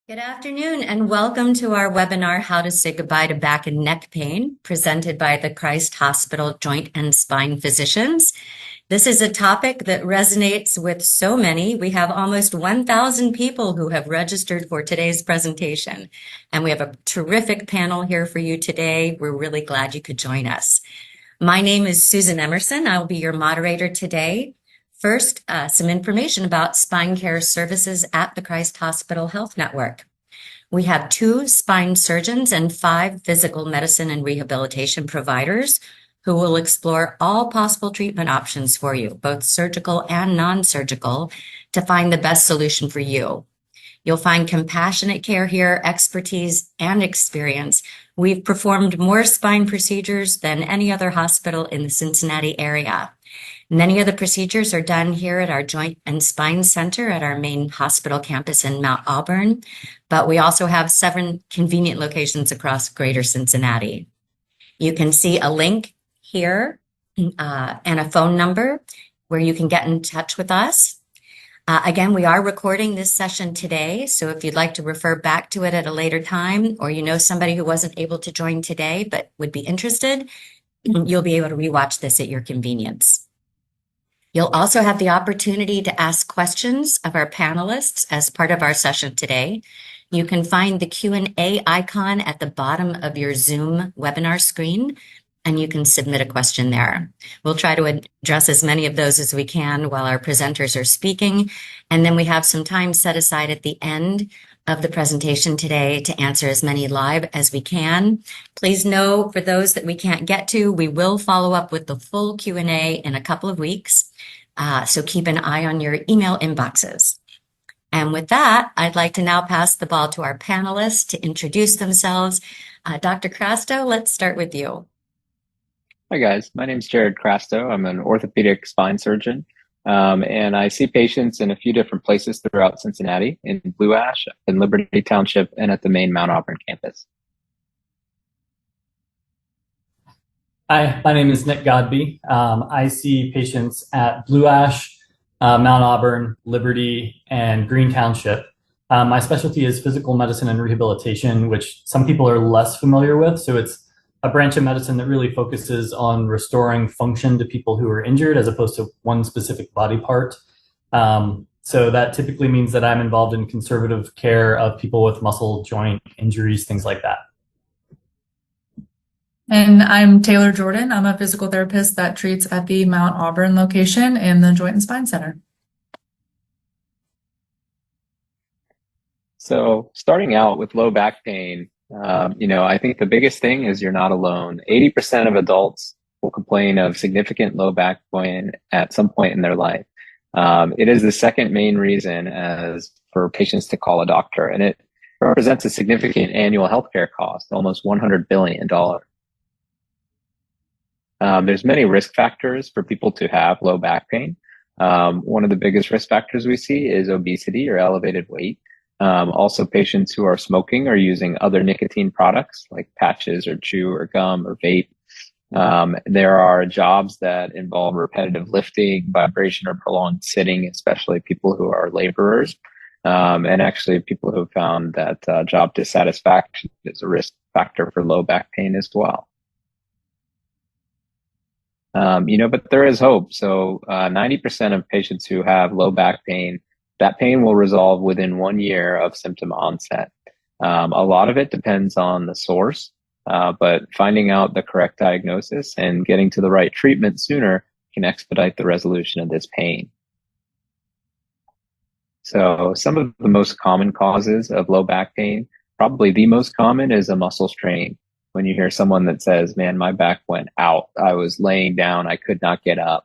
Good afternoon and welcome to our webinar, How to Say Goodbye to Back and Neck Pain, presented by the Christ Hospital Joint and Spine Physicians. This is a topic that resonates with so many. We have almost 1,000 people who have registered for today's presentation, and we have a terrific panel here for you today. We're really glad you could join us. My name is Susan Emerson. I will be your moderator today. First, some information about spine care services at the Christ Hospital Health Network. We have 2 spine surgeons and 5 physical medicine and rehabilitation providers who will explore all possible treatment options for you, both surgical and non-surgical, to find the best solution for you. You'll find compassionate care here, expertise, and experience. We've performed more spine procedures than any other hospital in the Cincinnati area. Many of the procedures are done here at our Joint and Spine Center at our main hospital campus in Mount Auburn, but we also have 7 convenient locations across Greater Cincinnati. You can see a link here and a phone number where you can get in touch with us. Again, we are recording this session today, so if you'd like to refer back to it at a later time, or you know somebody who wasn't able to join today but would be interested, you'll be able to rewatch this at your convenience. You'll also have the opportunity to ask questions of our panelists as part of our session today. You can find the Q&A icon at the bottom of your Zoom webinar screen, and you can submit a question there. We'll try to address as many of those as we can while our presenters are speaking, and then we have some time set aside at the end of the presentation today to answer as many live as we can. Please know, for those that we can't get to, we will follow up with the full Q&A in a couple of weeks. So keep an eye on your email inboxes. And with that, I'd like to now pass the ball to our panelists to introduce themselves. Dr. Crasto, let's start with you. Hi guys, my name is Jared Crasto. I'm an orthopedic spine surgeon, and I see patients in a few different places throughout Cincinnati, in Blue Ash, in Liberty Township, and at the main Mount Auburn campus. Hi, my name is Nick Godby. I see patients at Blue Ash, Mount Auburn, Liberty, and Green Township. My specialty is physical medicine and rehabilitation, which some people are less familiar with. So it's a branch of medicine that really focuses on restoring function to people who are injured as opposed to one specific body part. So that typically means that I'm involved in conservative care of people with muscle, joint injuries, things like that. And I'm Taylor Jordan. I'm a physical therapist that treats at the Mount Auburn location in the Joint and Spine Center. So starting out with low back pain, I think the biggest thing is you're not alone. 80% of adults will complain of significant low back pain at some point in their life. It is the second main reason as for patients to call a doctor, and it represents a significant annual healthcare cost, almost $100 billion. There's many risk factors for people to have low back pain. One of the biggest risk factors we see is obesity or elevated weight. Also, patients who are smoking or using other nicotine products like patches or chew or gum or vape. There are jobs that involve repetitive lifting, vibration, or prolonged sitting, especially people who are laborers. And actually people who have found that job dissatisfaction is a risk factor for low back pain as well. But there is hope. So 90% of patients who have low back pain, that pain will resolve within 1 year of symptom onset. A lot of it depends on the source, but finding out the correct diagnosis and getting to the right treatment sooner can expedite the resolution of this pain. So some of the most common causes of low back pain, probably the most common, is a muscle strain. When you hear someone that says, man, my back went out, I was laying down, I could not get up.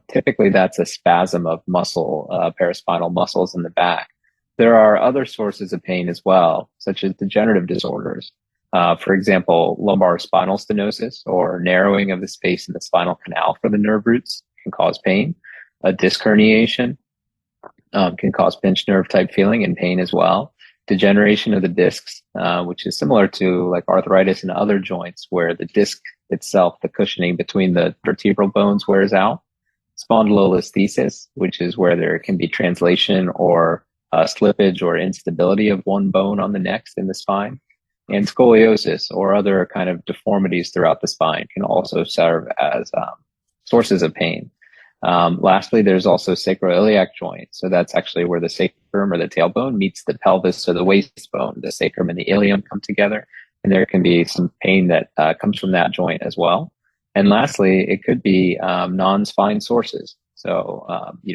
Typically that's a spasm of muscle, paraspinal muscles in the back. There are other sources of pain as well, such as degenerative disorders. For example, lumbar spinal stenosis, or narrowing of the space in the spinal canal for the nerve roots, can cause pain. A disc herniation can cause pinched nerve type feeling and pain as well. Degeneration of the discs, which is similar to like arthritis in other joints, where the disc itself, the cushioning between the vertebral bones, wears out. Spondylolisthesis, which is where there can be translation or slippage or instability of one bone on the next in the spine. And scoliosis or other kind of deformities throughout the spine can also serve as sources of pain. Lastly, there's also sacroiliac joint. So that's actually where the sacrum or the tailbone meets the pelvis or the waist bone. The sacrum and the ilium come together, and there can be some pain that comes from that joint as well. And lastly, it could be non-spine sources. So,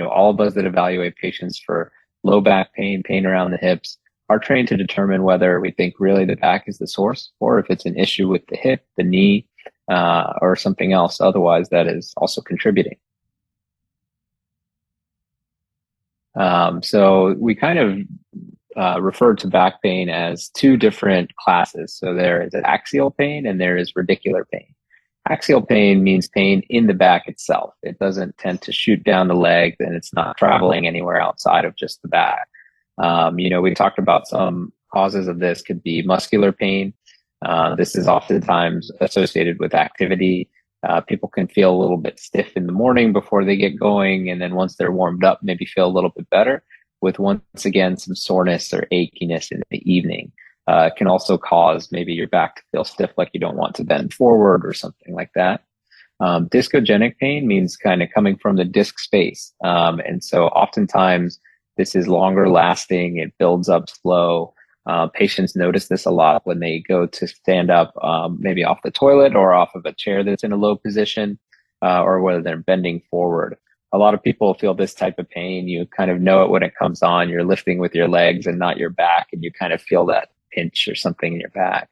all of us that evaluate patients for low back pain, pain around the hips, are trained to determine whether we think really the back is the source or if it's an issue with the hip, the knee, or something else otherwise that is also contributing. So we kind of refer to back pain as two different classes. So there is axial pain and there is radicular pain. Axial pain means pain in the back itself. It doesn't tend to shoot down the legs and it's not traveling anywhere outside of just the back. We talked about some causes of this could be muscular pain. This is oftentimes associated with activity. People can feel a little bit stiff in the morning before they get going, and then once they're warmed up, maybe feel a little bit better with once again some soreness or achiness in the evening. It can also cause maybe your back to feel stiff, like you don't want to bend forward or something like that. Discogenic pain means kind of coming from the disc space. And so oftentimes this is longer lasting. It builds up slow. Patients notice this a lot when they go to stand up, maybe off the toilet or off of a chair that's in a low position, or whether they're bending forward. A lot of people feel this type of pain. You kind of know it when it comes on. You're lifting with your legs and not your back, and you kind of feel that pinch or something in your back.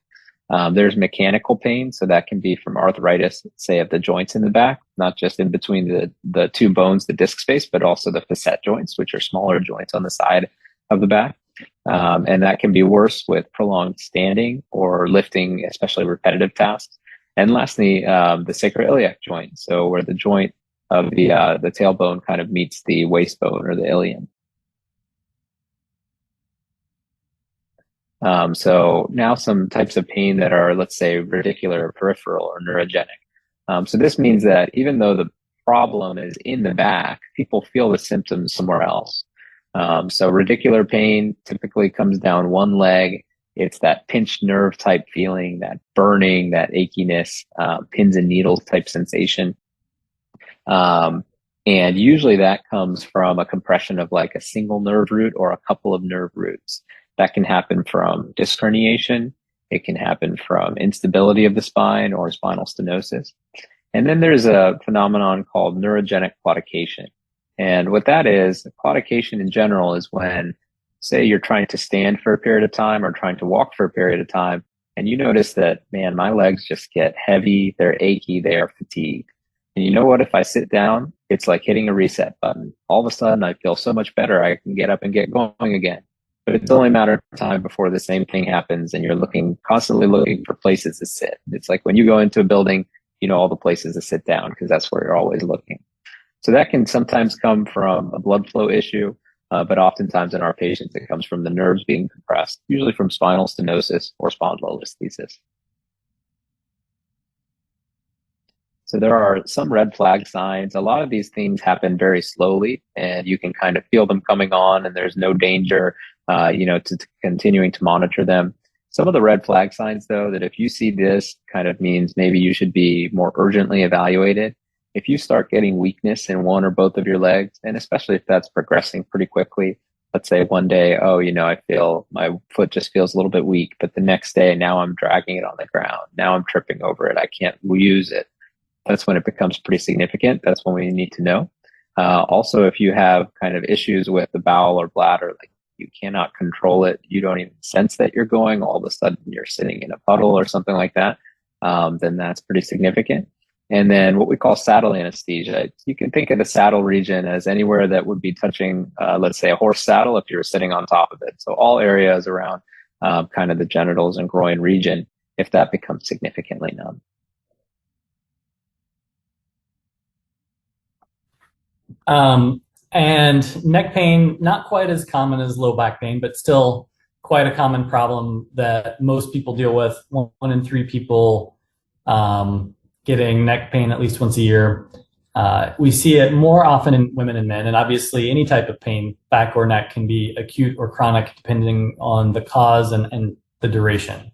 There's mechanical pain, so that can be from arthritis, say, of the joints in the back, not just in between the two bones, the disc space, but also the facet joints, which are smaller joints on the side of the back. And that can be worse with prolonged standing or lifting, especially repetitive tasks. And lastly, the sacroiliac joint, so where the joint of the tailbone kind of meets the waist bone or the ilium. So now some types of pain that are, let's say, radicular, peripheral, or neurogenic. So this means that even though the problem is in the back, people feel the symptoms somewhere else. So radicular pain typically comes down one leg. It's that pinched nerve type feeling, that burning, that achiness, pins and needles type sensation. And usually that comes from a compression of like a single nerve root or a couple of nerve roots. That can happen from disc herniation. It can happen from instability of the spine or spinal stenosis. And then there's a phenomenon called neurogenic claudication. And what that is, claudication in general is when, say, you're trying to stand for a period of time or trying to walk for a period of time, and you notice that, man, my legs just get heavy, they're achy, they are fatigued. And you know what? If I sit down, it's like hitting a reset button. All of a sudden, I feel so much better. I can get up and get going again. But it's only a matter of time before the same thing happens and you're constantly looking for places to sit. It's like when you go into a building, you know all the places to sit down because that's where you're always looking. So that can sometimes come from a blood flow issue, but oftentimes in our patients, it comes from the nerves being compressed, usually from spinal stenosis or spondylolisthesis. So there are some red flag signs. A lot of these things happen very slowly and you can kind of feel them coming on and there's no danger, to continuing to monitor them. Some of the red flag signs, though, that if you see this kind of means maybe you should be more urgently evaluated. If you start getting weakness in one or both of your legs, and especially if that's progressing pretty quickly, let's say one day, I feel my foot just feels a little bit weak, but the next day, now I'm dragging it on the ground. Now I'm tripping over it. I can't use it. That's when it becomes pretty significant. That's when we need to know. Also, if you have kind of issues with the bowel or bladder, like you cannot control it, you don't even sense that you're going, all of a sudden you're sitting in a puddle or something like that, then that's pretty significant. And then what we call saddle anesthesia. You can think of the saddle region as anywhere that would be touching, let's say, a horse saddle if you were sitting on top of it. So all areas around kind of the genitals and groin region, if that becomes significantly numb. And neck pain, not quite as common as low back pain, but still quite a common problem that most people deal with. 1 in 3 people getting neck pain at least once a year. We see it more often in women and men, and obviously any type of pain, back or neck, can be acute or chronic depending on the cause and the duration.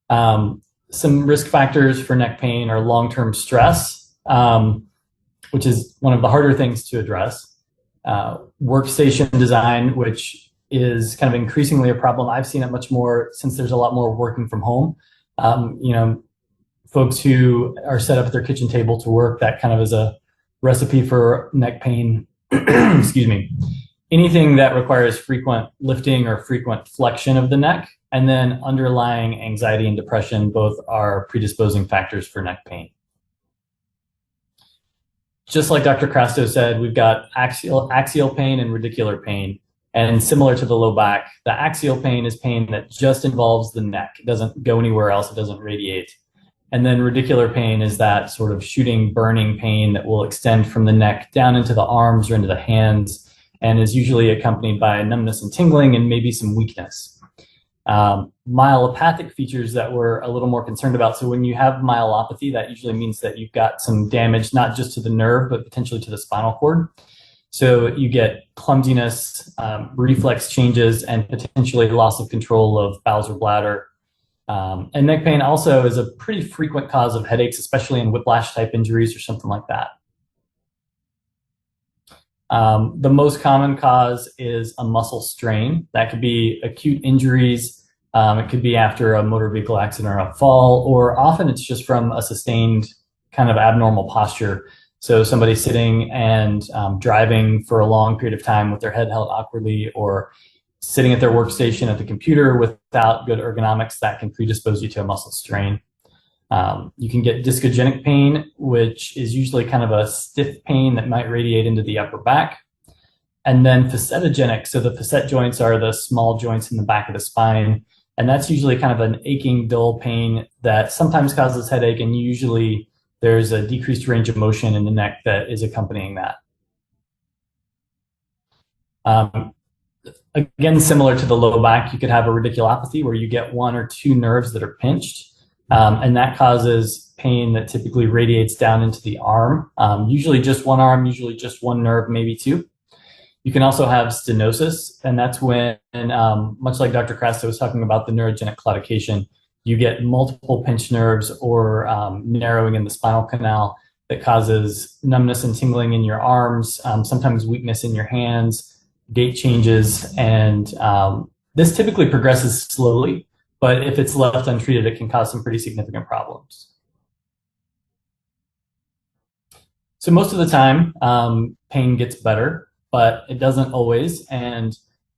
Some risk factors for neck pain are long-term stress, which is one of the harder things to address. Workstation design, which is kind of increasingly a problem. I've seen it much more since there's a lot more working from home. Folks who are set up at their kitchen table to work, that kind of is a recipe for neck pain. Excuse me. Anything that requires frequent lifting or frequent flexion of the neck, and then underlying anxiety and depression, both are predisposing factors for neck pain. Just like Dr. Crasto said, we've got axial pain and radicular pain. And similar to the low back, the axial pain is pain that just involves the neck. It doesn't go anywhere else. It doesn't radiate. And then radicular pain is that sort of shooting, burning pain that will extend from the neck down into the arms or into the hands, and is usually accompanied by numbness and tingling and maybe some weakness. Myelopathic features that we're a little more concerned about. So when you have myelopathy, that usually means that you've got some damage, not just to the nerve, but potentially to the spinal cord. So you get clumsiness, reflex changes, and potentially loss of control of bowels or bladder. And neck pain also is a pretty frequent cause of headaches, especially in whiplash type injuries or something like that. The most common cause is a muscle strain. That could be acute injuries. It could be after a motor vehicle accident or a fall, or often it's just from a sustained kind of abnormal posture. So somebody sitting and driving for a long period of time with their head held awkwardly, or sitting at their workstation at the computer without good ergonomics, that can predispose you to a muscle strain. You can get discogenic pain, which is usually kind of a stiff pain that might radiate into the upper back. And then facetogenic, so the facet joints are the small joints in the back of the spine, and that's usually kind of an aching, dull pain that sometimes causes headache, and usually there's a decreased range of motion in the neck that is accompanying that. Again, similar to the low back, you could have a radiculopathy where you get one or two nerves that are pinched, and that causes pain that typically radiates down into the arm, usually just one arm, usually just one nerve, maybe two. You can also have stenosis, and that's when, much like Dr. Crasto was talking about the neurogenic claudication, you get multiple pinched nerves or narrowing in the spinal canal that causes numbness and tingling in your arms, sometimes weakness in your hands, gait changes, and this typically progresses slowly, but if it's left untreated, it can cause some pretty significant problems. So most of the time, pain gets better, but it doesn't always, and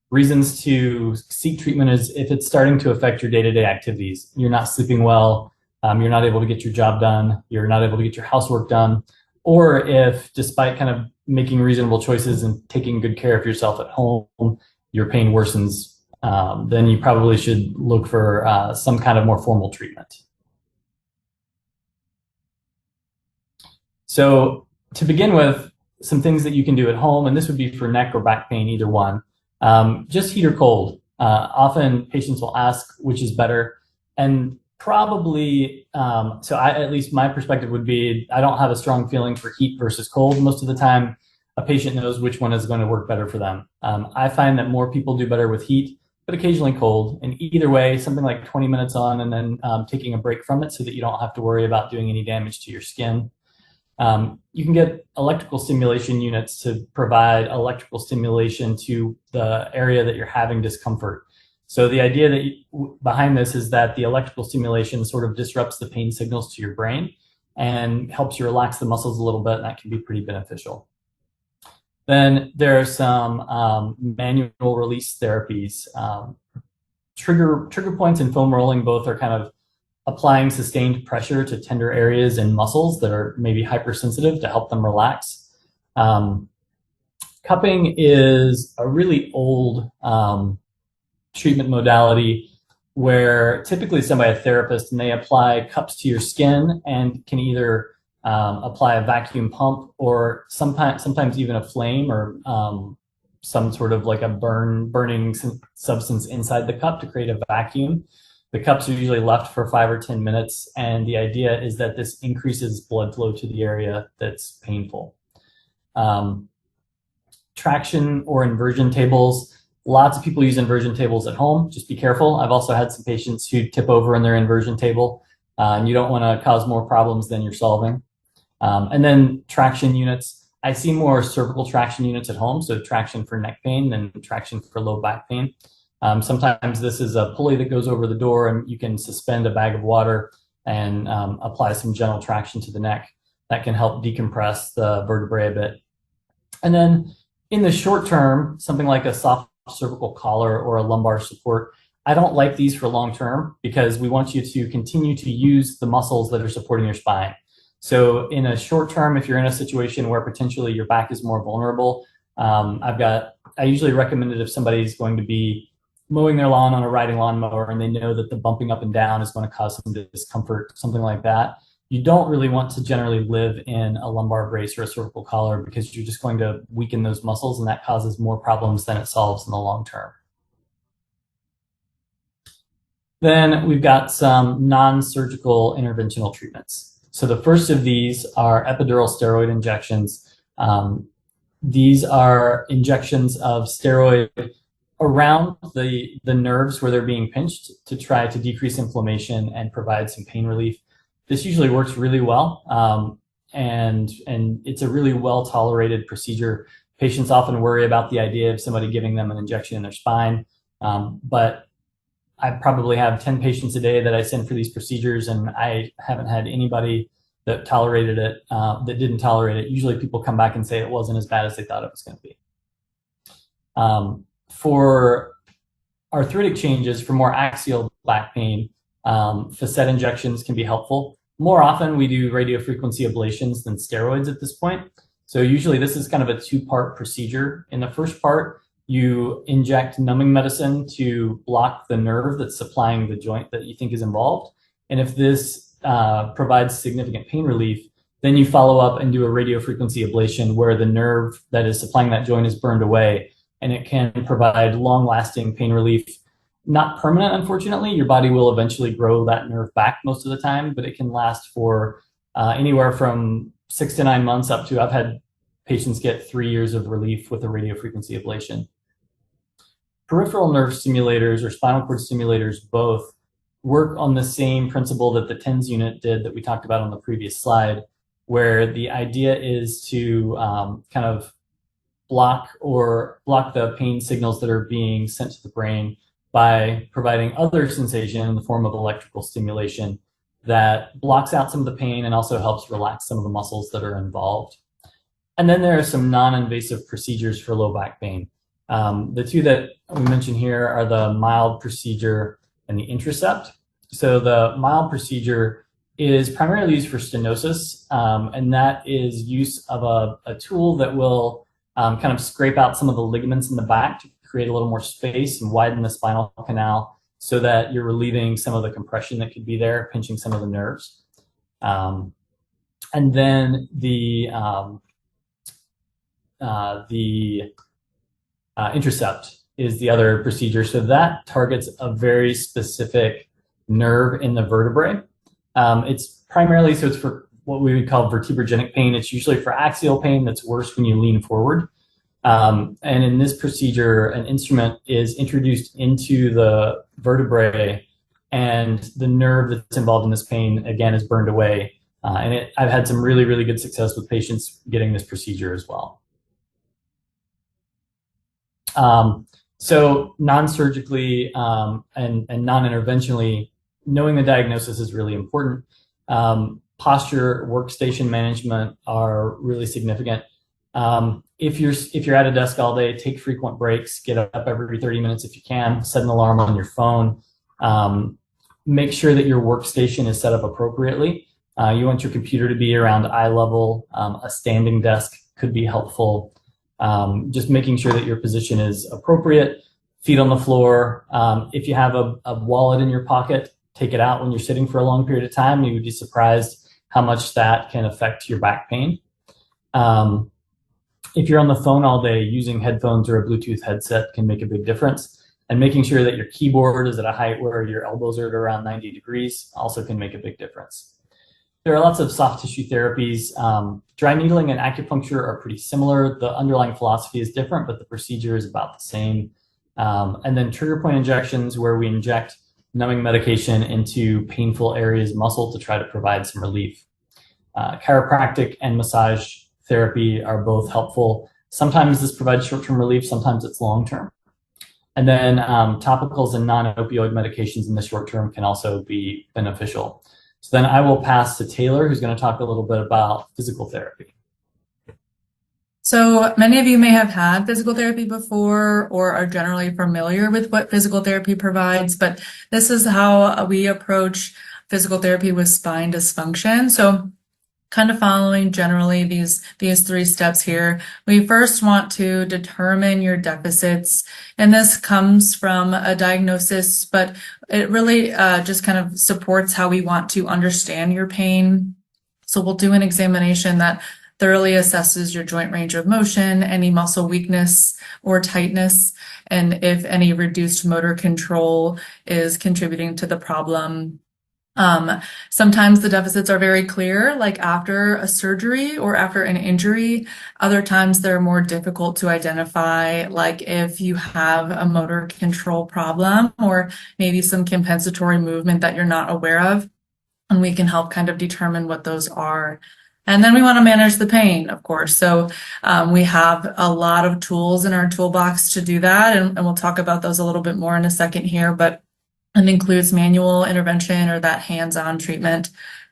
reasons to seek treatment is if it's starting to affect your day-to-day activities. You're not sleeping well, you're not able to get your job done, you're not able to get your housework done, or if, despite kind of making reasonable choices and taking good care of yourself at home, your pain worsens, then you probably should look for some kind of more formal treatment. So to begin with, some things that you can do at home, and this would be for neck or back pain, either one. Just heat or cold. Often patients will ask which is better, and probably, at least my perspective would be, I don't have a strong feeling for heat versus cold. Most of the time, a patient knows which one is going to work better for them. I find that more people do better with heat, but occasionally cold. And either way, something like 20 minutes on and then taking a break from it so that you don't have to worry about doing any damage to your skin. You can get electrical stimulation units to provide electrical stimulation to the area that you're having discomfort. So the idea that behind this is that the electrical stimulation sort of disrupts the pain signals to your brain and helps you relax the muscles a little bit, and that can be pretty beneficial. Then there are some manual release therapies. Trigger points and foam rolling both are kind of applying sustained pressure to tender areas and muscles that are maybe hypersensitive to help them relax. Cupping is a really old treatment modality where typically it's done by a therapist, and they apply cups to your skin and can either apply a vacuum pump or sometimes even a flame or some sort of like a burning substance inside the cup to create a vacuum. The cups are usually left for 5 or 10 minutes, and the idea is that this increases blood flow to the area that's painful. Traction or inversion tables. Lots of people use inversion tables at home. Just be careful. I've also had some patients who tip over in their inversion table, and you don't want to cause more problems than you're solving. And then traction units. I see more cervical traction units at home, so traction for neck pain than traction for low back pain. Sometimes this is a pulley that goes over the door, and you can suspend a bag of water and apply some gentle traction to the neck. That can help decompress the vertebrae a bit. And then in the short term, something like a soft cervical collar or a lumbar support, I don't like these for long term because we want you to continue to use the muscles that are supporting your spine. So in a short term, if you're in a situation where potentially your back is more vulnerable, I usually recommend it if somebody's going to be mowing their lawn on a riding lawnmower and they know that the bumping up and down is going to cause some discomfort, something like that. You don't really want to generally live in a lumbar brace or a cervical collar because you're just going to weaken those muscles, and that causes more problems than it solves in the long term. Then we've got some non-surgical interventional treatments. So the first of these are epidural steroid injections. These are injections of steroid around the nerves where they're being pinched to try to decrease inflammation and provide some pain relief. This usually works really well, and it's a really well-tolerated procedure. Patients often worry about the idea of somebody giving them an injection in their spine, but I probably have 10 patients a day that I send for these procedures, and I haven't had anybody that tolerated it, that didn't tolerate it. Usually people come back and say it wasn't as bad as they thought it was going to be. For arthritic changes, for more axial back pain, facet injections can be helpful. More often we do radiofrequency ablations than steroids at this point. So usually this is kind of a two-part procedure. In the first part, you inject numbing medicine to block the nerve that's supplying the joint that you think is involved. And if this provides significant pain relief, then you follow up and do a radiofrequency ablation where the nerve that is supplying that joint is burned away, and it can provide long-lasting pain relief. Not permanent, unfortunately. Your body will eventually grow that nerve back most of the time, but it can last for anywhere from 6 to 9 months up to, I've had patients get 3 years of relief with a radiofrequency ablation. Peripheral nerve stimulators or spinal cord stimulators both work on the same principle that the TENS unit did that we talked about on the previous slide, where the idea is to kind of block the pain signals that are being sent to the brain by providing other sensation in the form of electrical stimulation that blocks out some of the pain and also helps relax some of the muscles that are involved. And then there are some non-invasive procedures for low back pain. The two that we mentioned here are the mild procedure and the Intracept. So the mild procedure is primarily used for stenosis, and that is use of a tool that will kind of scrape out some of the ligaments in the back to create a little more space and widen the spinal canal so that you're relieving some of the compression that could be there, pinching some of the nerves. And then the Intracept is the other procedure. So that targets a very specific nerve in the vertebrae. It's primarily, so it's for what we would call vertebrogenic pain. It's usually for axial pain that's worse when you lean forward. And in this procedure, an instrument is introduced into the vertebrae, and the nerve that's involved in this pain, again, is burned away. I've had some really, really good success with patients getting this procedure as well. So non-surgically and non-interventionally, knowing the diagnosis is really important. Posture, workstation management are really significant. If you're at a desk all day, take frequent breaks, get up every 30 minutes if you can, set an alarm on your phone. Make sure that your workstation is set up appropriately. You want your computer to be around eye level. A standing desk could be helpful. Just making sure that your position is appropriate, feet on the floor. If you have a wallet in your pocket, take it out when you're sitting for a long period of time. You would be surprised how much that can affect your back pain. If you're on the phone all day, using headphones or a Bluetooth headset can make a big difference. And making sure that your keyboard is at a height where your elbows are at around 90 degrees also can make a big difference. There are lots of soft tissue therapies. Dry needling and acupuncture are pretty similar. The underlying philosophy is different, but the procedure is about the same. And then trigger point injections, where we inject numbing medication into painful areas of muscle to try to provide some relief. Chiropractic and massage therapy are both helpful. Sometimes this provides short-term relief, sometimes it's long-term. And then topicals and non-opioid medications in the short term can also be beneficial. So then I will pass to Taylor, who's going to talk a little bit about physical therapy. So many of you may have had physical therapy before or are generally familiar with what physical therapy provides, but this is how we approach physical therapy with spine dysfunction. So kind of following generally these 3 steps here. We first want to determine your deficits, and this comes from a diagnosis, but it really just kind of supports how we want to understand your pain. So we'll do an examination that thoroughly assesses your joint range of motion, any muscle weakness or tightness, and if any reduced motor control is contributing to the problem. Sometimes the deficits are very clear, like after a surgery or after an injury. Other times they're more difficult to identify, like if you have a motor control problem or maybe some compensatory movement that you're not aware of, and we can help kind of determine what those are. And then we want to manage the pain, of course. So we have a lot of tools in our toolbox to do that, and we'll talk about those a little bit more in a second here, but it includes manual intervention or that hands-on treatment,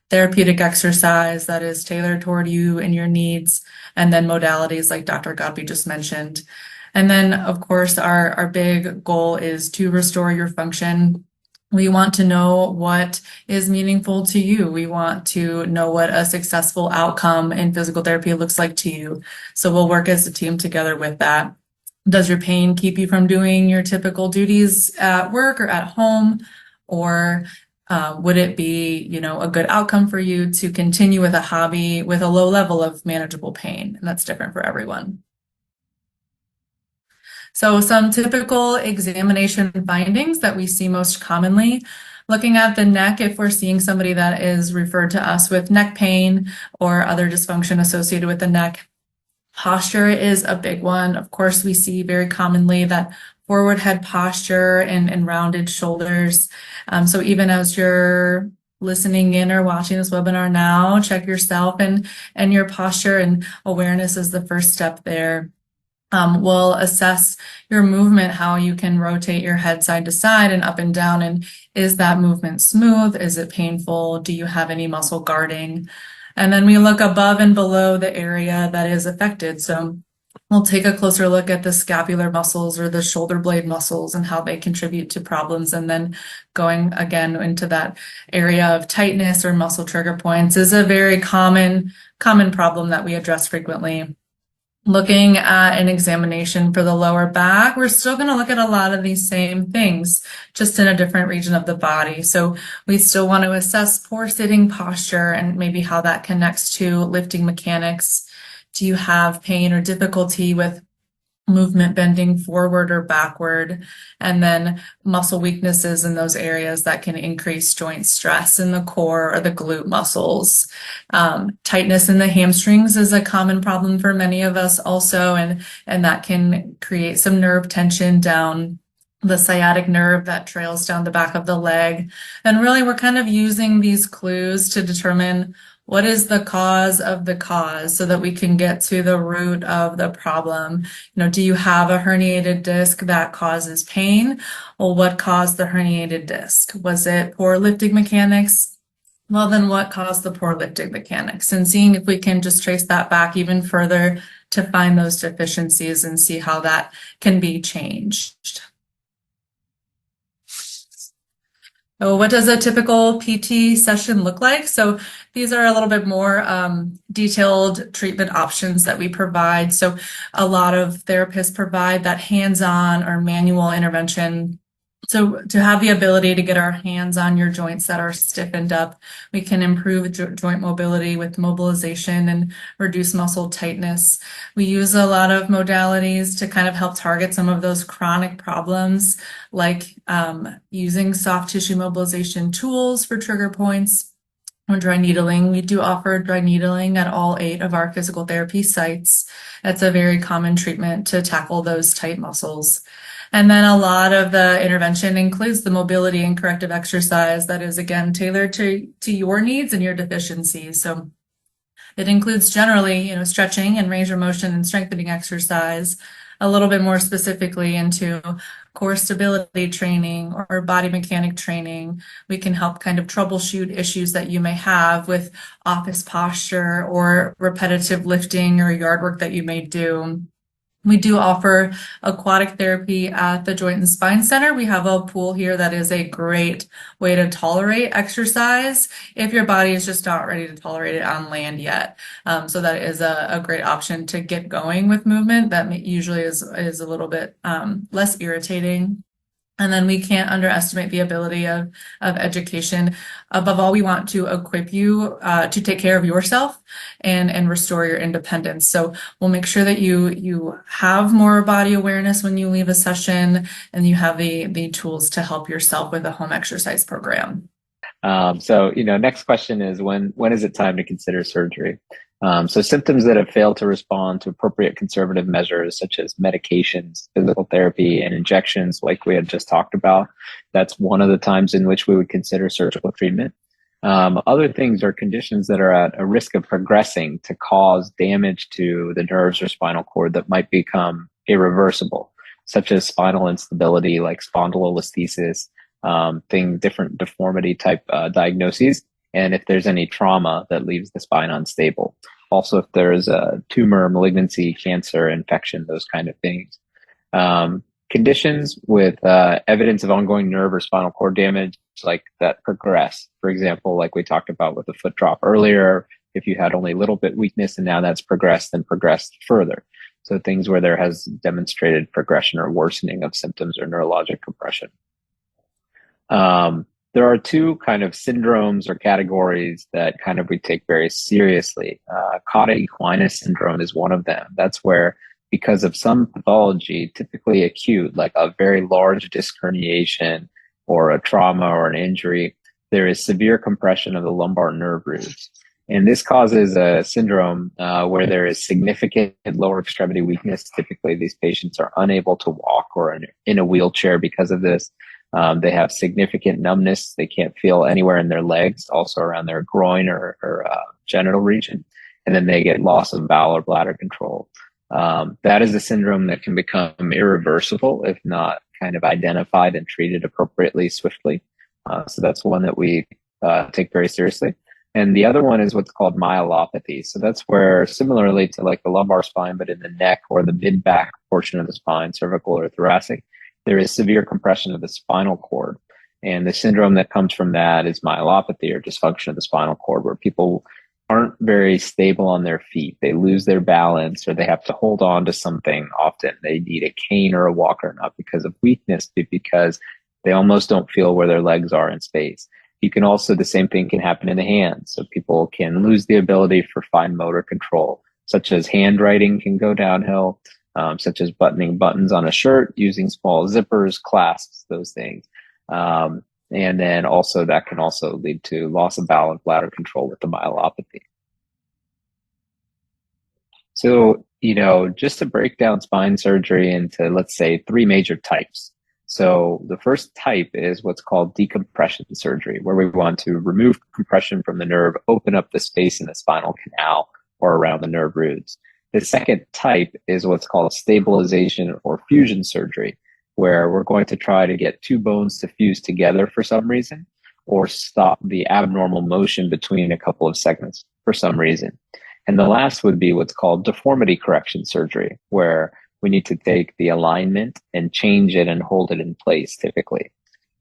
therapeutic exercise that is tailored toward you and your needs, and then modalities like Dr. Godby just mentioned. And then, of course, our big goal is to restore your function. We want to know what is meaningful to you. We want to know what a successful outcome in physical therapy looks like to you. So we'll work as a team together with that. Does your pain keep you from doing your typical duties at work or at home? Or would it be, a good outcome for you to continue with a hobby with a low level of manageable pain? And that's different for everyone. So some typical examination findings that we see most commonly. Looking at the neck, if we're seeing somebody that is referred to us with neck pain or other dysfunction associated with the neck. Posture is a big one. Of course, we see very commonly that forward head posture and rounded shoulders. So even as you're listening in or watching this webinar now, check yourself and your posture, and awareness is the first step there. We'll assess your movement, how you can rotate your head side to side and up and down. And is that movement smooth? Is it painful? Do you have any muscle guarding? And then we look above and below the area that is affected. So we'll take a closer look at the scapular muscles or the shoulder blade muscles and how they contribute to problems. And then going again into that area of tightness or muscle trigger points is a very common problem that we address frequently. Looking at an examination for the lower back, we're still going to look at a lot of these same things, just in a different region of the body. So we still want to assess poor sitting posture and maybe how that connects to lifting mechanics. Do you have pain or difficulty with movement bending forward or backward? And then muscle weaknesses in those areas that can increase joint stress in the core or the glute muscles. Tightness in the hamstrings is a common problem for many of us also, and that can create some nerve tension down the sciatic nerve that trails down the back of the leg. And really, we're kind of using these clues to determine what is the cause of the cause so that we can get to the root of the problem. Do you have a herniated disc that causes pain? Well, what caused the herniated disc? Was it poor lifting mechanics? Well, then what caused the poor lifting mechanics? And seeing if we can just trace that back even further to find those deficiencies and see how that can be changed. So what does a typical PT session look like? So these are a little bit more detailed treatment options that we provide. So a lot of therapists provide that hands-on or manual intervention So to have the ability to get our hands on your joints that are stiffened up, we can improve joint mobility with mobilization and reduce muscle tightness. We use a lot of modalities to kind of help target some of those chronic problems, like using soft tissue mobilization tools for trigger points. Or dry needling. We do offer dry needling at all 8 of our physical therapy sites. That's a very common treatment to tackle those tight muscles. And then a lot of the intervention includes the mobility and corrective exercise that is, again, tailored to your needs and your deficiencies. So it includes generally, stretching and range of motion and strengthening exercise, a little bit more specifically into core stability training or body mechanic training. We can help kind of troubleshoot issues that you may have with office posture or repetitive lifting or yard work that you may do. We do offer aquatic therapy at the Joint and Spine Center. We have a pool here that is a great way to tolerate exercise if your body is just not ready to tolerate it on land yet. So that is a great option to get going with movement. That usually is a little bit less irritating. And then we can't underestimate the ability of education. Above all, we want to equip you to take care of yourself and restore your independence. So we'll make sure that you have more body awareness when you leave a session, and you have the tools to help yourself with a home exercise program. Next question is when is it time to consider surgery? So symptoms that have failed to respond to appropriate conservative measures such as medications, physical therapy, and injections like we had just talked about, that's one of the times in which we would consider surgical treatment. Other things are conditions that are at a risk of progressing to cause damage to the nerves or spinal cord that might become irreversible, such as spinal instability like spondylolisthesis, different deformity type diagnoses, and if there's any trauma that leaves the spine unstable. Also, if there is a tumor, malignancy, cancer, infection, those kind of things. Conditions with evidence of ongoing nerve or spinal cord damage, like that progress. For example, like we talked about with the foot drop earlier, if you had only a little bit weakness and now that's progressed and progressed further. So things where there has demonstrated progression or worsening of symptoms or neurologic compression. There are 2 kind of syndromes or categories that kind of we take very seriously. Cauda equina syndrome is one of them. That's where, because of some pathology, typically acute, like a very large disc herniation or a trauma or an injury, there is severe compression of the lumbar nerve roots. And this causes a syndrome where there is significant lower extremity weakness. Typically, these patients are unable to walk or in a wheelchair because of this. They have significant numbness. They can't feel anywhere in their legs, also around their groin or genital region. And then they get loss of bowel or bladder control. That is a syndrome that can become irreversible if not kind of identified and treated appropriately swiftly. So that's one that we take very seriously. And the other one is what's called myelopathy. So that's where, similarly to like the lumbar spine, but in the neck or the mid-back portion of the spine, cervical or thoracic, there is severe compression of the spinal cord. And the syndrome that comes from that is myelopathy or dysfunction of the spinal cord, where people aren't very stable on their feet. They lose their balance or they have to hold on to something often. They need a cane or a walker, not because of weakness, but because they almost don't feel where their legs are in space. You can also, the same thing can happen in the hands. So people can lose the ability for fine motor control, such as handwriting can go downhill. Such as buttoning buttons on a shirt, using small zippers, clasps, those things. And then also that can also lead to loss of bowel and bladder control with the myelopathy. So, just to break down spine surgery into, let's say, 3 major types. So the first type is what's called decompression surgery, where we want to remove compression from the nerve, open up the space in the spinal canal or around the nerve roots. The second type is what's called stabilization or fusion surgery, where we're going to try to get 2 bones to fuse together for some reason, or stop the abnormal motion between a couple of segments for some reason. And the last would be what's called deformity correction surgery, where we need to take the alignment and change it and hold it in place typically.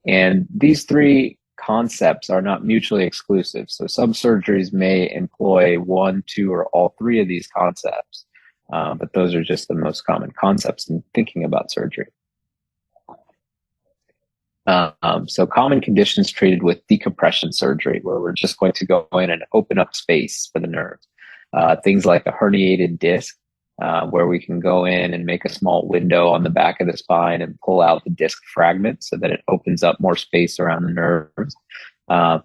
And these 3 concepts are not mutually exclusive. So some surgeries may employ 1, 2, or all 3 of these concepts, but those are just the most common concepts in thinking about surgery. So common conditions treated with decompression surgery, where we're just going to go in and open up space for the nerves. Things like a herniated disc, where we can go in and make a small window on the back of the spine and pull out the disc fragment so that it opens up more space around the nerves.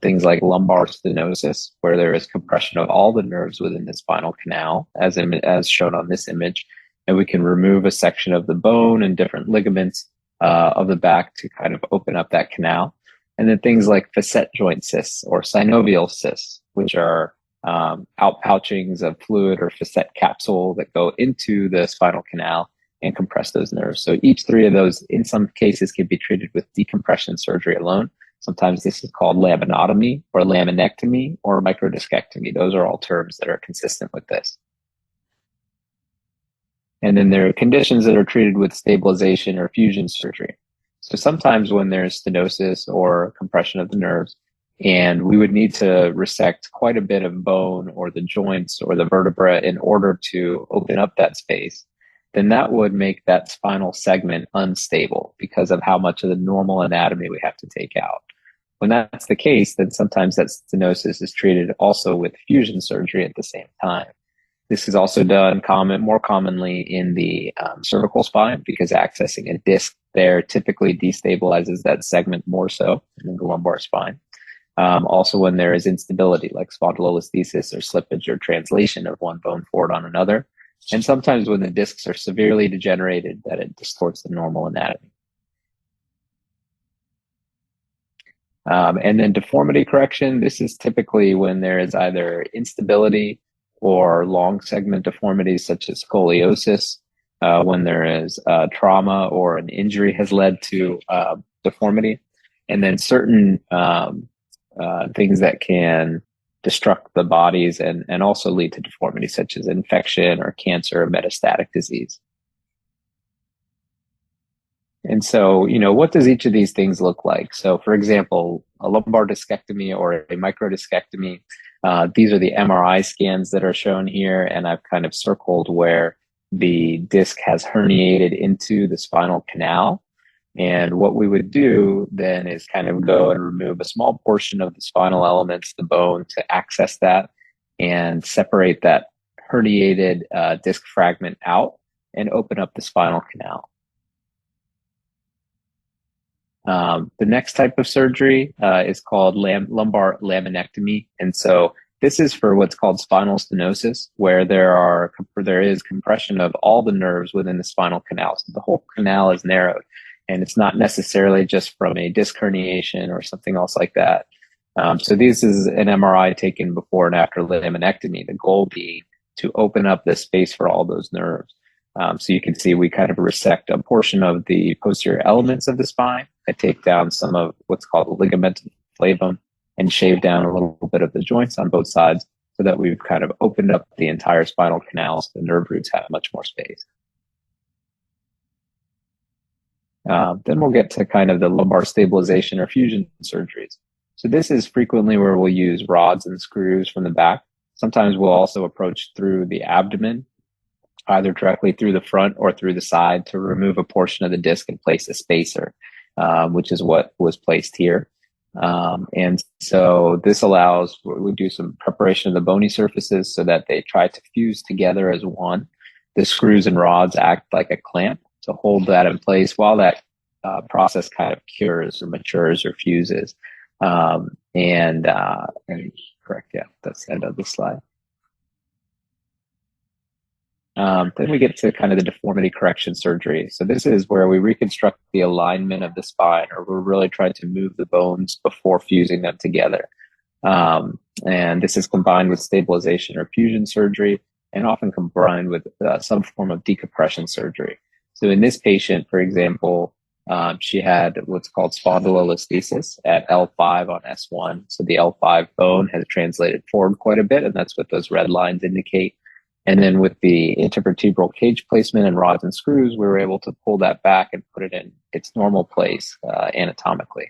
Things like lumbar stenosis, where there is compression of all the nerves within the spinal canal, as shown on this image, and we can remove a section of the bone and different ligaments of the back to kind of open up that canal. And then things like facet joint cysts or synovial cysts, which are outpouchings of fluid or facet capsule that go into the spinal canal and compress those nerves. So each three of those, in some cases, can be treated with decompression surgery alone. Sometimes this is called laminotomy or laminectomy or microdiscectomy. Those are all terms that are consistent with this. And then there are conditions that are treated with stabilization or fusion surgery. So sometimes when there's stenosis or compression of the nerves, and we would need to resect quite a bit of bone or the joints or the vertebra in order to open up that space, then that would make that spinal segment unstable because of how much of the normal anatomy we have to take out. When that's the case, then sometimes that stenosis is treated also with fusion surgery at the same time. This is also done more commonly in the cervical spine because accessing a disc there typically destabilizes that segment more so than the lumbar spine. Also when there is instability like spondylolisthesis or slippage or translation of one bone forward on another. And sometimes when the discs are severely degenerated that it distorts the normal anatomy. And then deformity correction, this is typically when there is either instability or long segment deformities such as scoliosis, when there is trauma or an injury has led to deformity, and then certain things that can destruct the bodies and also lead to deformity such as infection or cancer or metastatic disease. And so, what does each of these things look like? So, for example, a lumbar discectomy or a microdiscectomy, these are the MRI scans that are shown here, and I've kind of circled where the disc has herniated into the spinal canal. And what we would do then is kind of go and remove a small portion of the spinal elements, the bone, to access that and separate that herniated disc fragment out and open up the spinal canal. The next type of surgery is called lumbar laminectomy. And so this is for what's called spinal stenosis, where there is compression of all the nerves within the spinal canal. So the whole canal is narrowed, and it's not necessarily just from a disc herniation or something else like that. So this is an MRI taken before and after laminectomy, the goal being to open up the space for all those nerves. So you can see we kind of resect a portion of the posterior elements of the spine. I take down some of what's called the ligamentum flavum and shave down a little bit of the joints on both sides so that we've kind of opened up the entire spinal canal so the nerve roots have much more space. Then we'll get to kind of the lumbar stabilization or fusion surgeries. So this is frequently where we'll use rods and screws from the back. Sometimes we'll also approach through the abdomen, either directly through the front or through the side to remove a portion of the disc and place a spacer, which is what was placed here. And so this allows, we do some preparation of the bony surfaces so that they try to fuse together as one. The screws and rods act like a clamp to hold that in place while that process kind of cures or matures or fuses. Correct, yeah, that's the end of the slide. Then we get to kind of the deformity correction surgery. So this is where we reconstruct the alignment of the spine, or we're really trying to move the bones before fusing them together. And this is combined with stabilization or fusion surgery, and often combined with some form of decompression surgery. So in this patient, for example, she had what's called spondylolisthesis at L5 on S1. So the L5 bone has translated forward quite a bit, and that's what those red lines indicate. And then with the intervertebral cage placement and rods and screws, we were able to pull that back and put it in its normal place anatomically.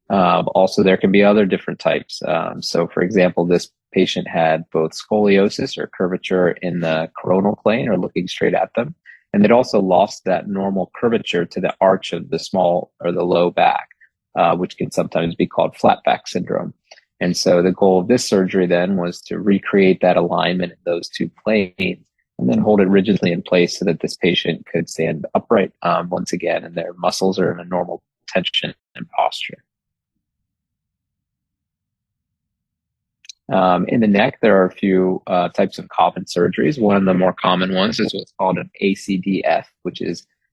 Also, there can be other different types. So for example, this patient had both scoliosis or curvature in the coronal plane or looking straight at them, And they'd also lost that normal curvature to the arch of the small or the low back, which can sometimes be called flat back syndrome. And so the goal of this surgery then was to recreate that alignment in those two planes and then hold it rigidly in place so that this patient could stand upright once again, and their muscles are in a normal tension and posture. In the neck, there are a few types of common surgeries. One of the more common ones is what's called an ACDF, which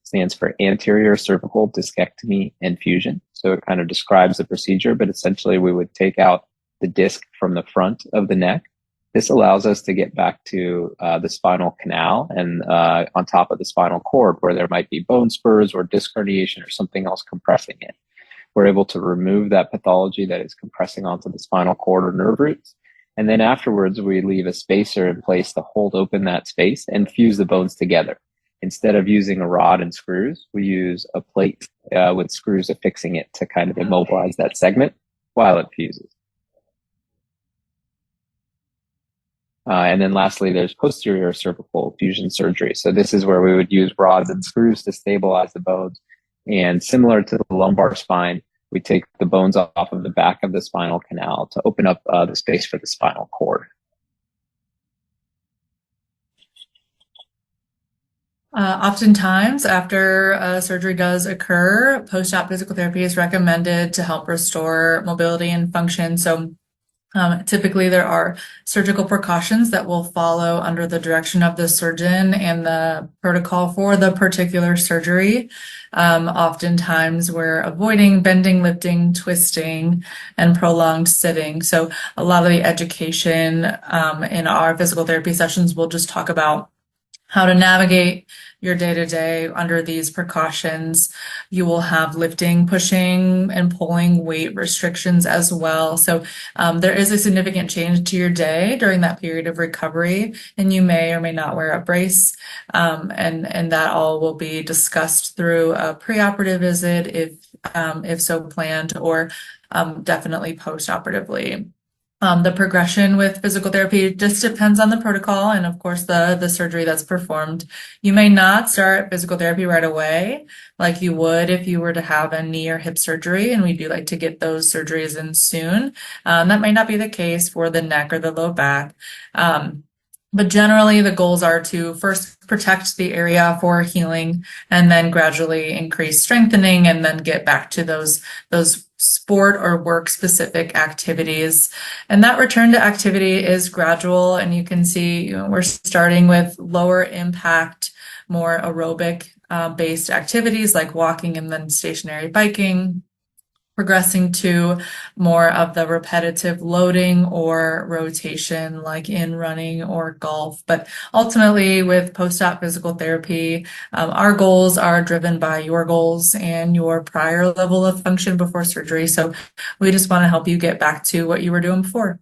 stands for anterior cervical discectomy and fusion. So it kind of describes the procedure, but essentially we would take out the disc from the front of the neck. This allows us to get back to the spinal canal and on top of the spinal cord where there might be bone spurs or disc herniation or something else compressing it. We're able to remove that pathology that is compressing onto the spinal cord or nerve roots. And then afterwards, we leave a spacer in place to hold open that space and fuse the bones together. Instead of using a rod and screws, we use a plate with screws affixing it to kind of immobilize that segment while it fuses. And then lastly, there's posterior cervical fusion surgery. So this is where we would use rods and screws to stabilize the bones. And similar to the lumbar spine, we take the bones off of the back of the spinal canal to open up the space for the spinal cord. Oftentimes, after surgery does occur, post-op physical therapy is recommended to help restore mobility and function. So typically there are surgical precautions that will follow under the direction of the surgeon and the protocol for the particular surgery. Oftentimes we're avoiding bending, lifting, twisting, and prolonged sitting. So a lot of the education in our physical therapy sessions will just talk about how to navigate your day-to-day under these precautions. You will have lifting, pushing, and pulling weight restrictions as well. So there is a significant change to your day during that period of recovery, and you may or may not wear a brace. And that all will be discussed through a preoperative visit if so planned, or definitely post-operatively. The progression with physical therapy just depends on the protocol and, of course, the surgery that's performed. You may not start physical therapy right away like you would if you were to have a knee or hip surgery, and we do like to get those surgeries in soon. That may not be the case for the neck or the low back. But generally, the goals are to first protect the area for healing and then gradually increase strengthening and then get back to those sport or work specific activities. And that return to activity is gradual. And you can see we're starting with lower impact, more aerobic based activities like walking and then stationary biking, progressing to more of the repetitive loading or rotation like in running or golf. But ultimately with post-op physical therapy, our goals are driven by your goals and your prior level of function before surgery. So we just want to help you get back to what you were doing before.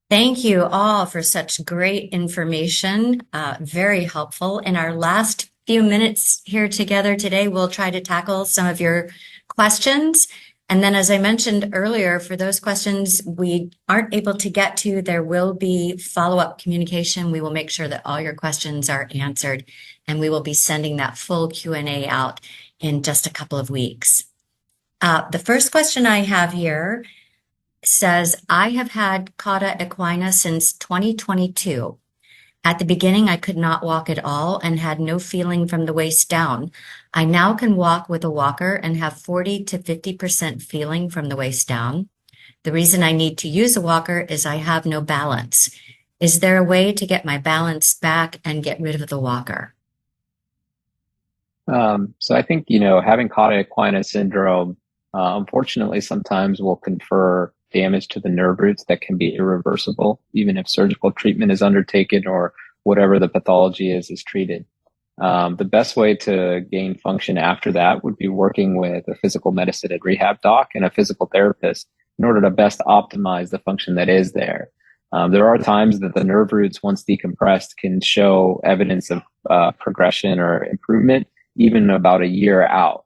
Thank you all for such great information, very helpful. In our last few minutes here together today, we'll try to tackle some of your questions. And then, as I mentioned earlier, for those questions we aren't able to get to, there will be follow-up communication. We will make sure that all your questions are answered, and we will be sending that full Q&A out in just a couple of weeks. The first question I have here says, I have had cauda equina since 2022. At the beginning, I could not walk at all and had no feeling from the waist down. I now can walk with a walker and have 40 to 50% feeling from the waist down. The reason I need to use a walker is I have no balance. Is there a way to get my balance back and get rid of the walker? So I think, having cauda equina syndrome, unfortunately, sometimes will confer damage to the nerve roots that can be irreversible, even if surgical treatment is undertaken or whatever the pathology is treated. The best way to gain function after that would be working with a physical medicine and rehab doc and a physical therapist in order to best optimize the function that is there. There are times that the nerve roots, once decompressed, can show evidence of progression or improvement even about a year out.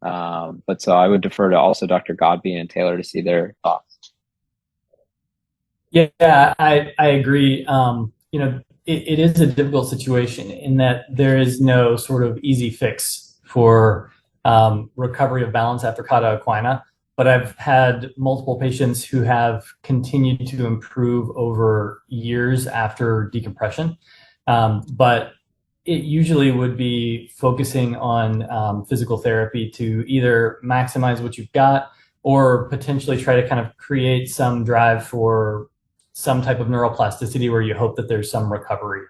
But so I would defer to also Dr. Godby and Taylor to see their thoughts. Yeah, I agree. It is a difficult situation in that there is no sort of easy fix for recovery of balance after cauda equina. But I've had multiple patients who have continued to improve over years after decompression. But it usually would be focusing on physical therapy to either maximize what you've got or potentially try to kind of create some drive for some type of neuroplasticity where you hope that there's some recovery.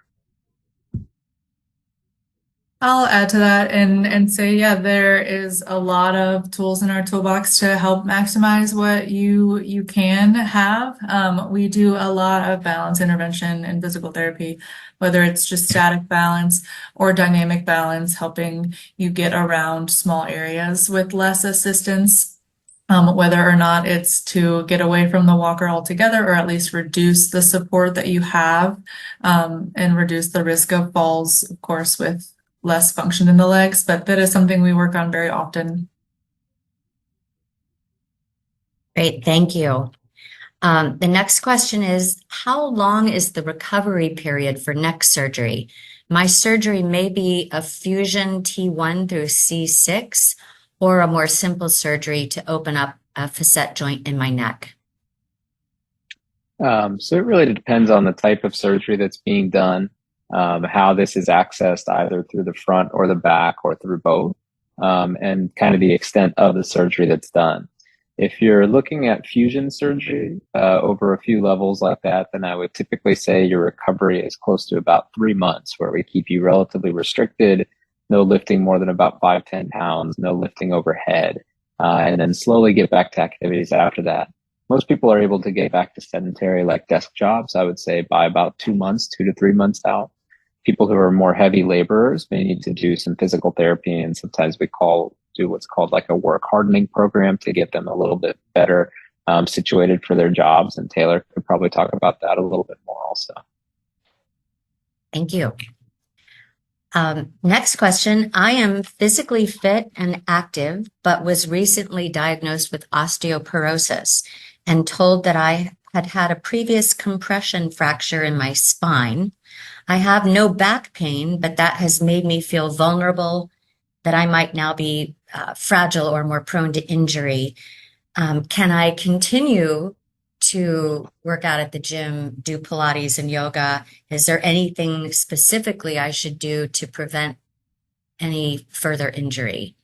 I'll add to that and say, yeah, there is a lot of tools in our toolbox to help maximize what you can have. We do a lot of balance intervention in physical therapy, whether it's just static balance or dynamic balance, helping you get around small areas with less assistance. Whether or not it's to get away from the walker altogether or at least reduce the support that you have, and reduce the risk of falls, of course, with less function in the legs, but that is something we work on very often. Great, thank you. The next question is, how long is the recovery period for neck surgery? My surgery may be a fusion T1 through C6 or a more simple surgery to open up a facet joint in my neck. So it really depends on the type of surgery that's being done, how this is accessed either through the front or the back or through both, and kind of the extent of the surgery that's done. If you're looking at fusion surgery over a few levels like that, then I would typically say your recovery is close to about 3 months, where we keep you relatively restricted, no lifting more than about 5-10 pounds, no lifting overhead, and then slowly get back to activities after that. Most people are able to get back to sedentary like desk jobs, I would say, by about 2 months, 2 to 3 months out. People who are more heavy laborers may need to do some physical therapy, and sometimes we do what's called like a work hardening program to get them a little bit better situated for their jobs. And Taylor could probably talk about that a little bit more also. Thank you. Next question. I am physically fit and active, but was recently diagnosed with osteoporosis and told that I had had a previous compression fracture in my spine. I have no back pain, but that has made me feel vulnerable, that I might now be fragile or more prone to injury. Can I continue to work out at the gym, do Pilates and yoga? Is there anything specifically I should do to prevent any further injury?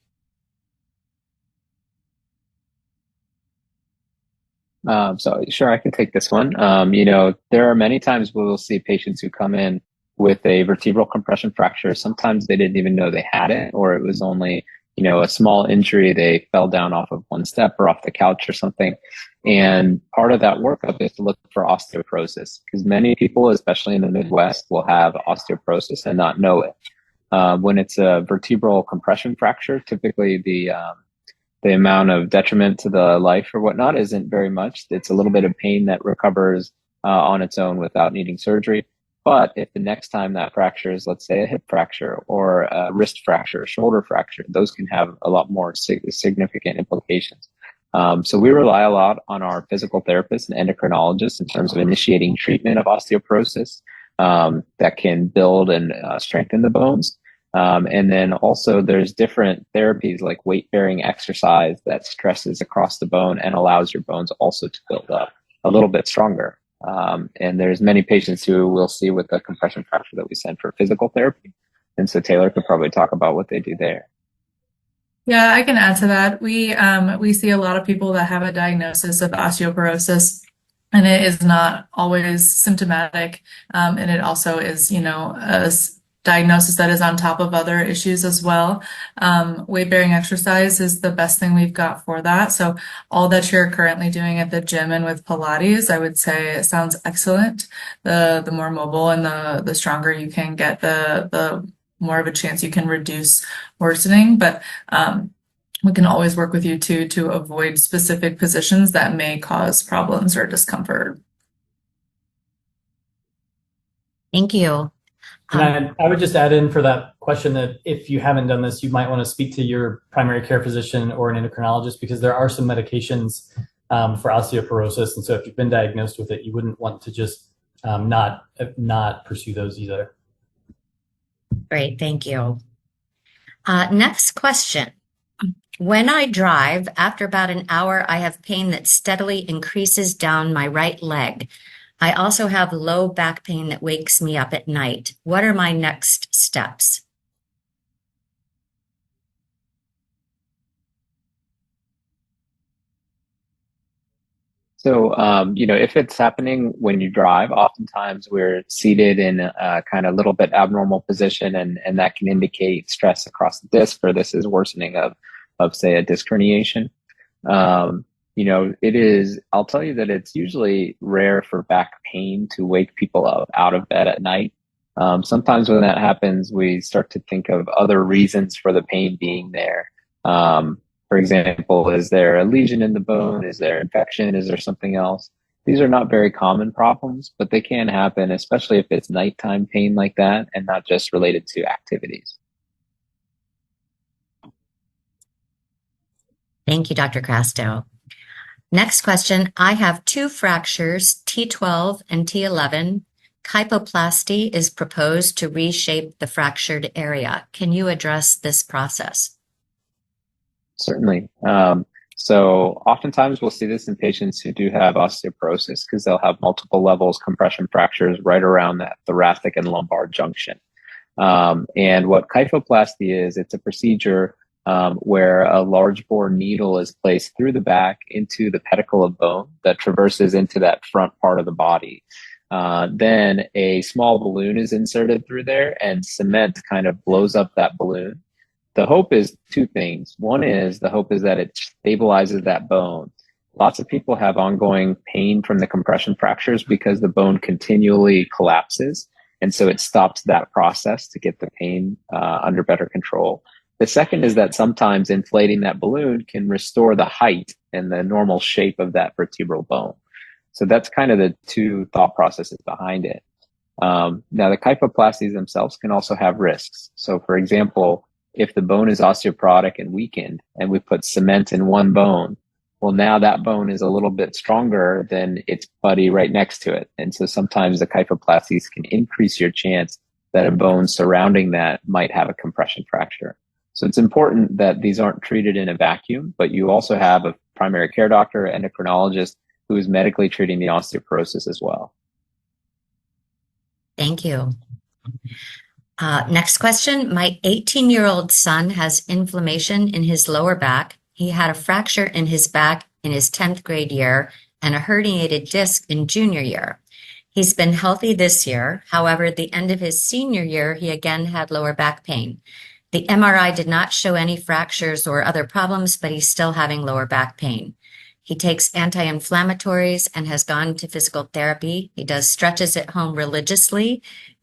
So sure, I can take this one. There are many times where we'll see patients who come in with a vertebral compression fracture. Sometimes they didn't even know they had it, or it was only, a small injury. They fell down off of one step or off the couch or something. And part of that workup is to look for osteoporosis, because many people, especially in the Midwest, will have osteoporosis and not know it. When it's a vertebral compression fracture, typically the amount of detriment to the life or whatnot isn't very much. It's a little bit of pain that recovers on its own without needing surgery. But if the next time that fracture is, let's say, a hip fracture or a wrist fracture, a shoulder fracture, those can have a lot more significant implications. So we rely a lot on our physical therapists and endocrinologists in terms of initiating treatment of osteoporosis that can build and strengthen the bones. And then also there's different therapies like weight-bearing exercise that stresses across the bone and allows your bones also to build up a little bit stronger. And there's many patients who we'll see with a compression fracture that we send for physical therapy. And so Taylor could probably talk about what they do there. Yeah, I can add to that. We see a lot of people that have a diagnosis of osteoporosis, and it is not always symptomatic. And it also is, a diagnosis that is on top of other issues as well. Weight-bearing exercise is the best thing we've got for that. So all that you're currently doing at the gym and with Pilates, I would say it sounds excellent. The more mobile and the stronger you can get, the more of a chance you can reduce worsening. But we can always work with you too to avoid specific positions that may cause problems or discomfort. Thank you. And I would just add in for that question that if you haven't done this, you might want to speak to your primary care physician or an endocrinologist, because there are some medications for osteoporosis. And so if you've been diagnosed with it, you wouldn't want to just not pursue those either. Great, thank you. Next question. When I drive, after about an hour, I have pain that steadily increases down my right leg. I also have low back pain that wakes me up at night. What are my next steps? So, if it's happening when you drive, oftentimes we're seated in a kind of little bit abnormal position, and that can indicate stress across the disc, or this is worsening of say, a disc herniation. I'll tell you that it's usually rare for back pain to wake people up out of bed at night. Sometimes when that happens, we start to think of other reasons for the pain being there. For example, is there a lesion in the bone? Is there infection? Is there something else? These are not very common problems, but they can happen, especially if it's nighttime pain like that and not just related to activities. Thank you, Dr. Crasto. Next question. I have 2 fractures, T12 and T11. Kyphoplasty is proposed to reshape the fractured area. Can you address this process? Certainly. So oftentimes we'll see this in patients who do have osteoporosis because they'll have multiple levels compression fractures right around that thoracic and lumbar junction. And what kyphoplasty is, it's a procedure where a large bore needle is placed through the back into the pedicle of bone that traverses into that front part of the body. Then a small balloon is inserted through there, and cement kind of blows up that balloon. The hope is 2 things. One is the hope is that it stabilizes that bone. Lots of people have ongoing pain from the compression fractures because the bone continually collapses. And so it stops that process to get the pain under better control. The second is that sometimes inflating that balloon can restore the height and the normal shape of that vertebral bone. So that's kind of the 2 thought processes behind it. Now, the kyphoplasties themselves can also have risks. So, for example, if the bone is osteoporotic and weakened and we put cement in one bone, well, now that bone is a little bit stronger than its buddy right next to it. And so sometimes the kyphoplasties can increase your chance that a bone surrounding that might have a compression fracture. So it's important that these aren't treated in a vacuum, but you also have a primary care doctor, endocrinologist who is medically treating the osteoporosis as well. Thank you. Next question. My 18-year-old son has inflammation in his lower back. He had a fracture in his back in his 10th grade year and a herniated disc in junior year. He's been healthy this year. However, at the end of his senior year, he again had lower back pain. The MRI did not show any fractures or other problems, but he's still having lower back pain. He takes anti-inflammatories and has gone to physical therapy. He does stretches at home religiously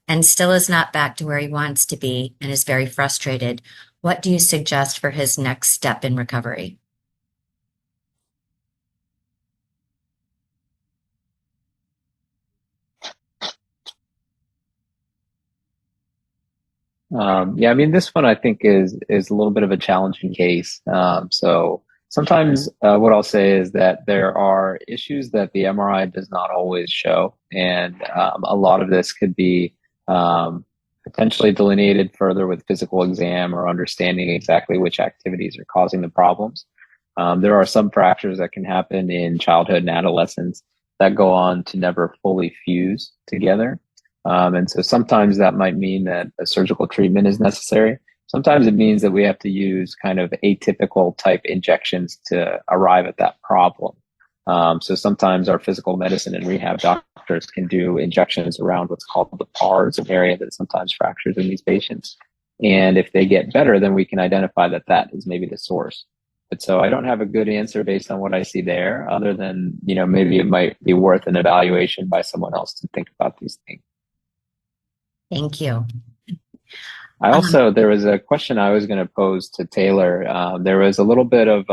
and still is not back to where he wants to be and is very frustrated. What do you suggest for his next step in recovery? This one I think is a little bit of a challenging case. So sometimes what I'll say is that there are issues that the MRI does not always show, and a lot of this could be potentially delineated further with physical exam or understanding exactly which activities are causing the problems. There are some fractures that can happen in childhood and adolescence that go on to never fully fuse together. And so sometimes that might mean that a surgical treatment is necessary. Sometimes it means that we have to use kind of atypical type injections to arrive at that problem. So sometimes our physical medicine and rehab doctors can do injections around what's called the pars, an area that sometimes fractures in these patients. And if they get better, then we can identify that that is maybe the source. But so I don't have a good answer based on what I see there, other than, maybe it might be worth an evaluation by someone else to think about these things. Thank you. There was a question I was going to pose to Taylor. There was a little bit of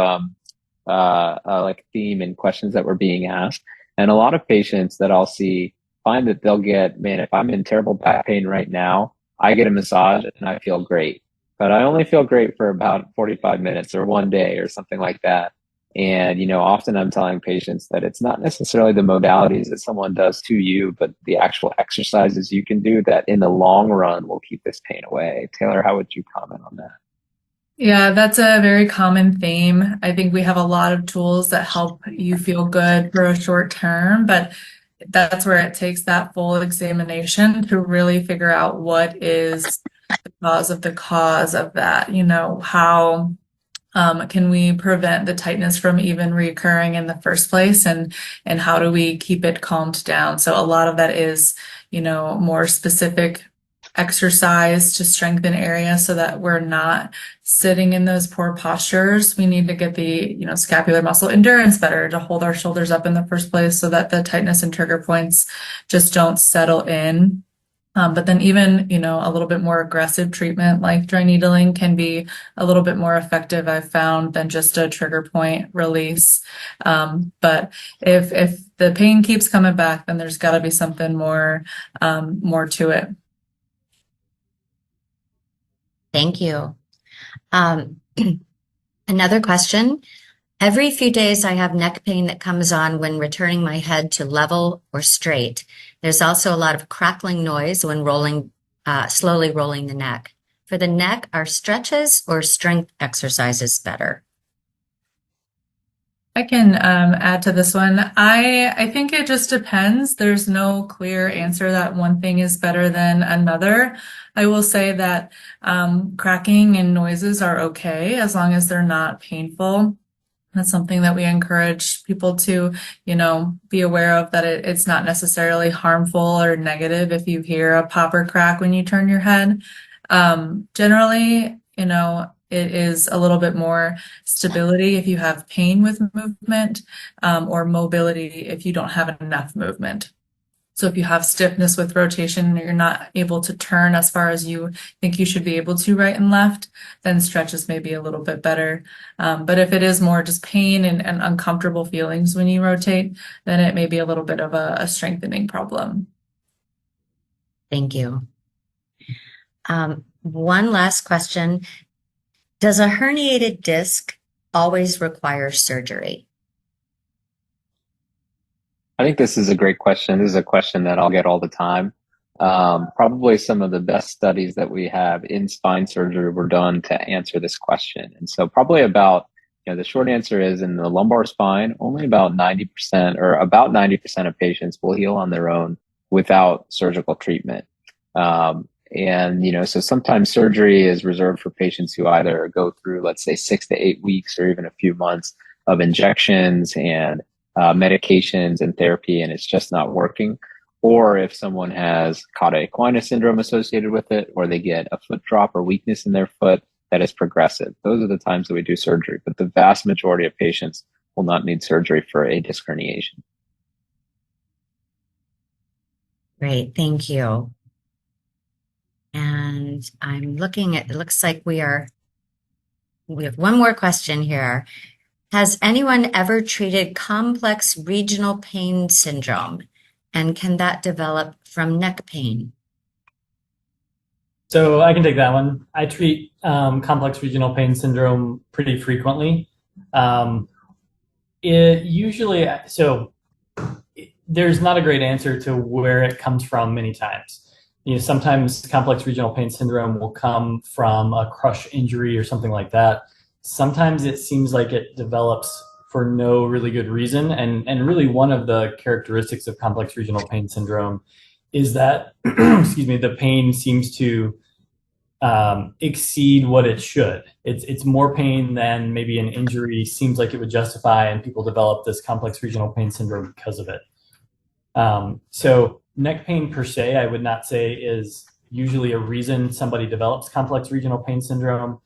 theme in questions that were being asked. And a lot of patients that I'll see find that they'll get, man, if I'm in terrible back pain right now, I get a massage and I feel great, but I only feel great for about 45 minutes or one day or something like that. And, often I'm telling patients that it's not necessarily the modalities that someone does to you, but the actual exercises you can do that in the long run will keep this pain away. Taylor, how would you comment on that? Yeah, that's a very common theme. I think we have a lot of tools that help you feel good for a short term, but that's where it takes that full examination to really figure out what is the cause of that. How can we prevent the tightness from even recurring in the first place, and how do we keep it calmed down? So a lot of that is, more specific exercise to strengthen areas so that we're not sitting in those poor postures. We need to get the, scapular muscle endurance better to hold our shoulders up in the first place so that the tightness and trigger points just don't settle in. But then even, a little bit more aggressive treatment like dry needling can be a little bit more effective, I've found, than just a trigger point release. But if the pain keeps coming back, then there's got to be something more to it. Thank you. Another question. Every few days I have neck pain that comes on when returning my head to level or straight. There's also a lot of crackling noise when slowly rolling the neck. For the neck, are stretches or strength exercises better? I can add to this one. I think it just depends. There's no clear answer that one thing is better than another. I will say that cracking and noises are okay as long as they're not painful. That's something that we encourage people to, be aware of, that it's not necessarily harmful or negative if you hear a pop or crack when you turn your head. Generally, it is a little bit more stability if you have pain with movement, or mobility if you don't have enough movement. So if you have stiffness with rotation and you're not able to turn as far as you think you should be able to right and left, then stretches may be a little bit better. But if it is more just pain and uncomfortable feelings when you rotate, then it may be a little bit of a strengthening problem. Thank you. One last question. Does a herniated disc always require surgery? I think this is a great question. This is a question that I'll get all the time. Probably some of the best studies that we have in spine surgery were done to answer this question. And so probably about, the short answer is in the lumbar spine, only about 90% or about 90% of patients will heal on their own without surgical treatment. So sometimes surgery is reserved for patients who either go through, let's say, 6 to 8 weeks or even a few months of injections and medications and therapy, and it's just not working. Or if someone has cauda equina syndrome associated with it, or they get a foot drop or weakness in their foot that is progressive. Those are the times that we do surgery, but the vast majority of patients will not need surgery for a disc herniation. Great, thank you. And I'm looking at, it looks like we have one more question here. Has anyone ever treated complex regional pain syndrome? And can that develop from neck pain? So I can take that one. I treat complex regional pain syndrome pretty frequently. There's not a great answer to where it comes from many times. Sometimes complex regional pain syndrome will come from a crush injury or something like that. Sometimes it seems like it develops for no really good reason. And really one of the characteristics of complex regional pain syndrome is that, the pain seems to exceed what it should. It's more pain than maybe an injury seems like it would justify, and people develop this complex regional pain syndrome because of it. So neck pain per se, I would not say is usually a reason somebody develops complex regional pain syndrome.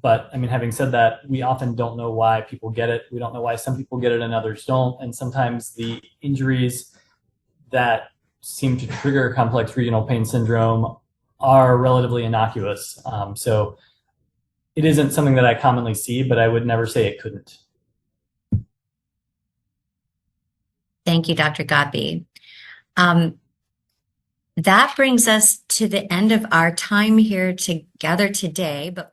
But having said that, we often don't know why people get it. We don't know why some people get it and others don't. And sometimes the injuries that seem to trigger complex regional pain syndrome are relatively innocuous. So it isn't something that I commonly see, but I would never say it couldn't. Thank you, Dr. Godbee. That brings us to the end of our time here together today. But